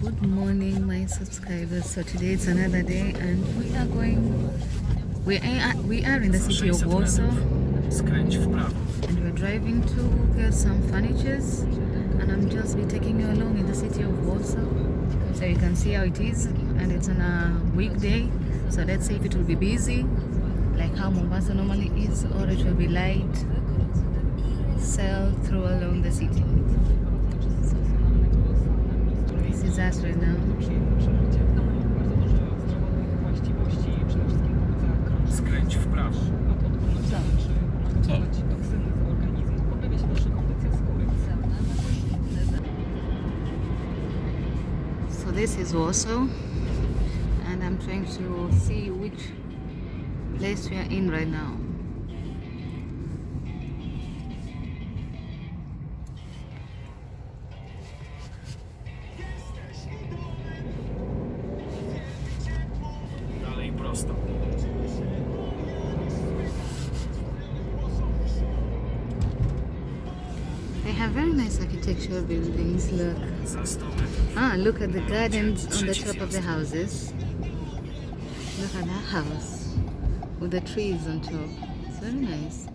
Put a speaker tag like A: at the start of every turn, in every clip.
A: Good morning, my subscribers. So today it's another day, and we are in the city of Warsaw, and we're driving to get some furnitures, and I'm just be taking you along in the city of Warsaw, so you can see how it is. And it's on a weekday, so let's see if it will be busy, like how Mombasa normally is, or it will be light, sail through along the city. This is us right now.
B: Skręć w prawo.
A: Co? So this is Warsaw, and I'm trying to see which place we are in right now.
B: Dalej prosto.
A: They have very nice architectural buildings. Look.
B: Za 100 metrów.
A: Look at the gardens on the top of the houses. Look at that house with the trees on top. It's very nice.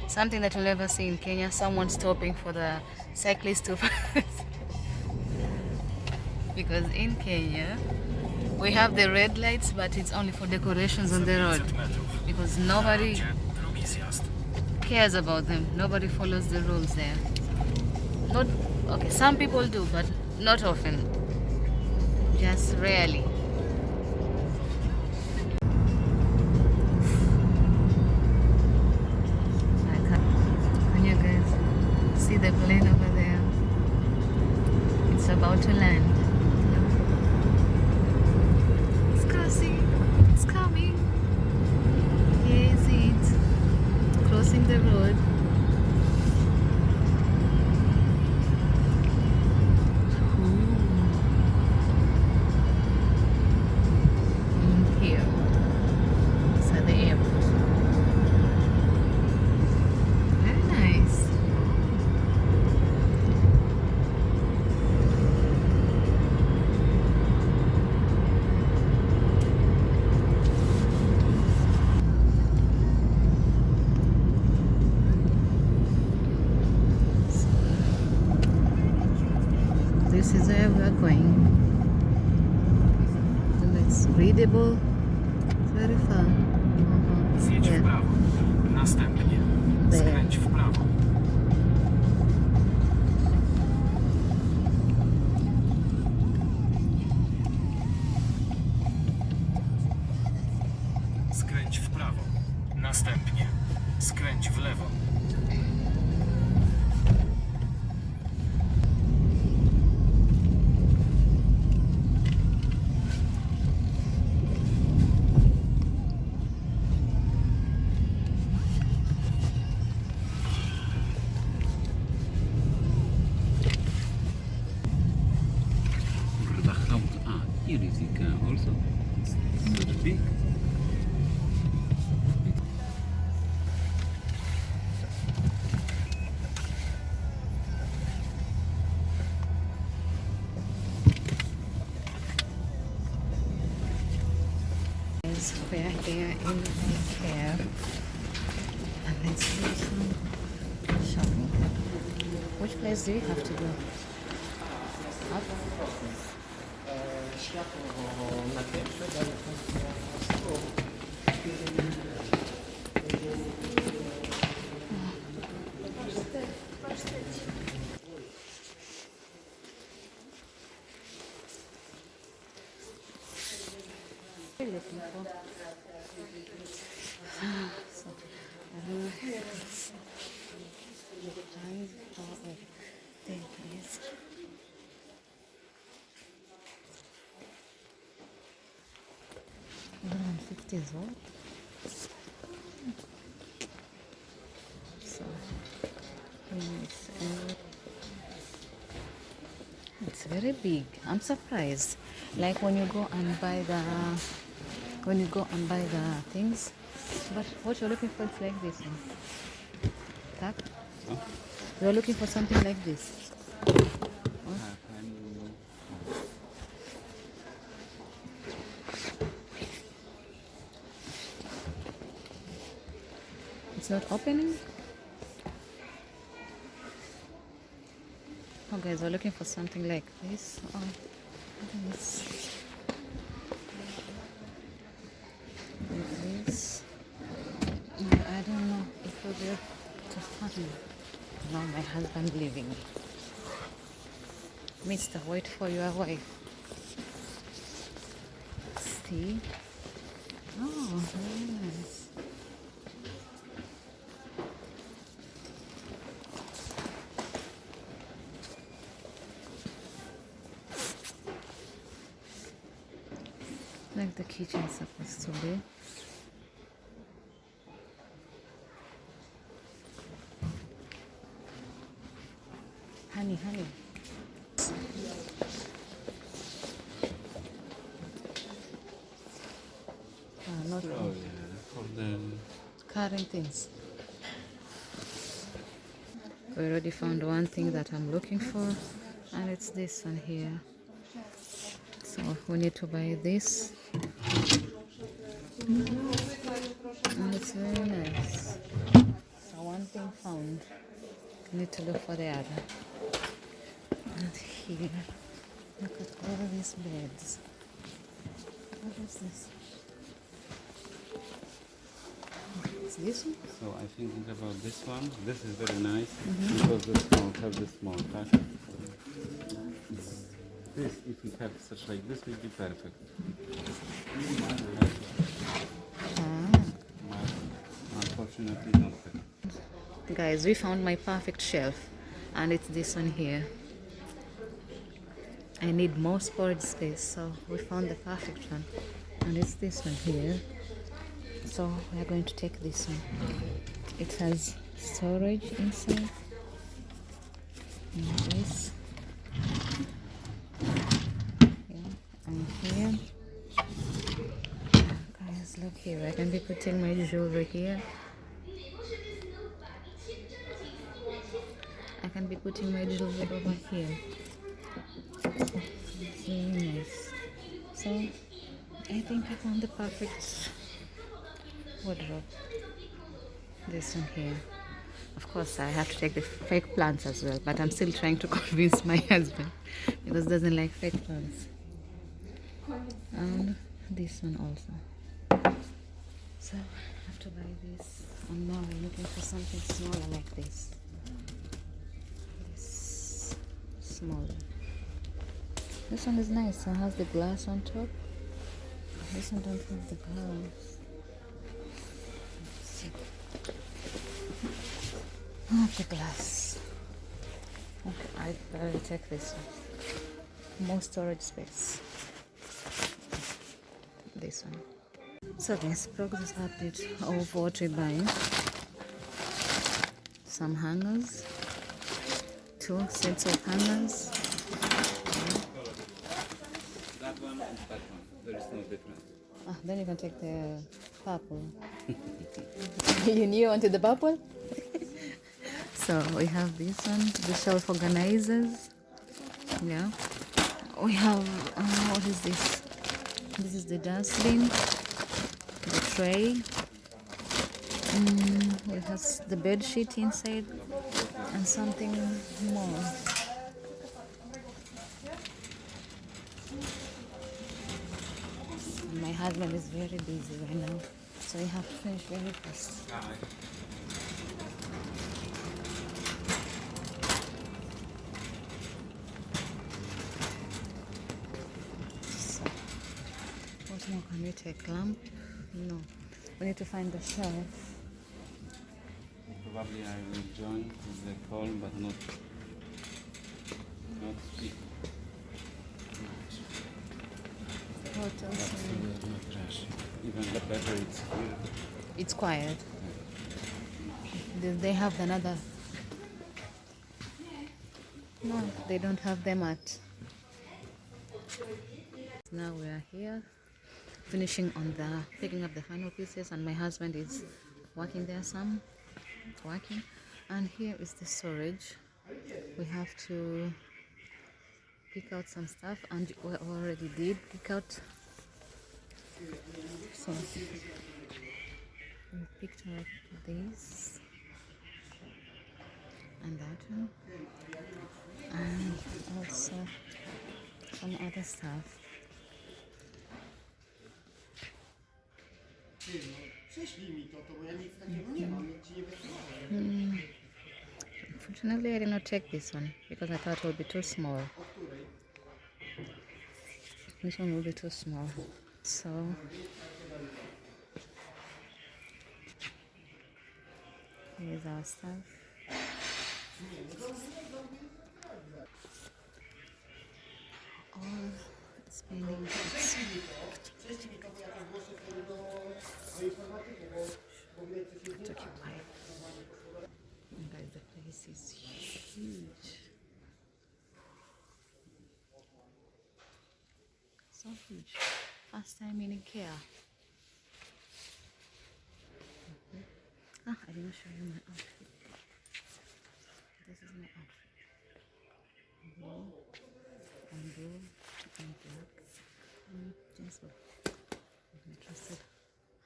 A: Something that you'll never see in Kenya, someone stopping for the cyclists to pass. Because in Kenya, we have the red lights, but it's only for decorations on the road.
B: 500 metrów.
A: Because nobody
B: Drugi zjazd.
A: cares about them. Nobody follows the rules there. Not okay, some people do, but not often. Just rarely. Can you guys see the plane over there? It's about to land. It's crossing. It's coming. Here is it. Crossing the road. Here. It's at the airport. Very nice. This is where we are going. And it's readable. It's very far.
B: Zjedź w
A: Yeah.
B: prawo. Następnie.
A: There.
B: Skręć w prawo. Skręć w prawo. Następnie. Skręć w lewo.
C: Here is Ikea also. It's such big.
A: We are here in Ikea, and let's do some shopping. Which place do you have to go? Up? What are you looking for? So, there it is. $150 is what? So, it's very big. I'm surprised. Like when you go and buy the things, but what you're looking for is like this one. Tak? You're looking for something like this. It's not opening. Oh guys, we're looking for something like this. Oh, this. Like this. I don't know if we'll be able to find. Now my husband leaving. Mister, wait for your wife. See? Oh, very nice. Like the kitchen is supposed to be. Honey. Not
C: Oh yeah, for the
A: current things. We already found one thing that I'm looking for, and it's this one here. So we need to buy this, and it's very nice. So one thing found, we need to look for the other. And here, look at all these beds. What is this? It's this one?
C: So I thinking about this one. This is very nice because the small have the small packet. This, if we have such like this, will be perfect. Unfortunately, not.
A: Guys, we found my perfect shelf, and it's this one here. I need more storage space, so we found the perfect one, and it's this one here. So we are going to take this one. It has storage inside, and this, yeah, and here. Guys, look here. I can be putting my jewelry here. I can be putting my jewelry over here. It's very nice. So I think I found the perfect wardrobe. This one here. Of course, I have to take the fake plants as well, but I'm still trying to convince my husband because he doesn't like fake plants. And this one also. So I have to buy this. And now I'm looking for something smaller like this. This smaller. This one is nice. It has the glass on top. This one don't have the glass. Let's see. I have the glass. Okay, I better take this one. More storage space. This one. So guys, progress update of what we buy. Some hangers. 2 sets of hangers.
C: That one and that one. There is no difference.
A: Then you can take the purple. You knew you wanted the purple? So we have this one, the shelf organizers. Yeah. We have, what is this? This is the dustbin, the tray. We have the bed sheet inside and something more. My husband is very busy right now, so we have to finish very fast. So, what more can we take? Lamp? No. We need to find the shelf.
C: Probably I will join with the call, but not speak.
A: What else?
C: Not trash. Even the better it's here.
A: It's quiet. They have another. No, they don't have them at. Now we are here, finishing on picking up the final pieces, and my husband is working there working. And here is the storage. We have to pick out some stuff, and we already did pick out. So We picked up this and that one, and also some other stuff. Unfortunately, I did not take this one because I thought it would be too small. This one will be too small. So here's our stuff. All spending goods. To occupy. And guys, the place is huge. So huge. First time in Ikea. I didn't show you my outfit. This is my outfit. Blue and black. Just my trusted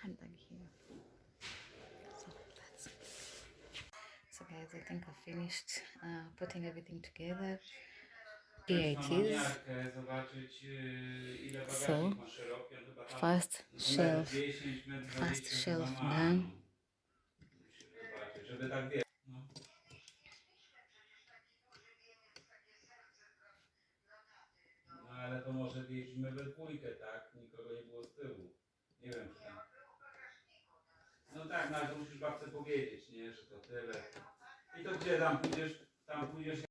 A: handbag here. So that's it. So guys, I think I finished putting everything together. Here it is. So first shelf done.
C: No ale to może wjeździmy we dwójkę, tak? Nikogo nie było z tyłu. Nie wiem czy tam. No tak, no ale to musisz babce powiedzieć, nie? Że to tyle. I to gdzie tam pójdziesz? Tam pójdziesz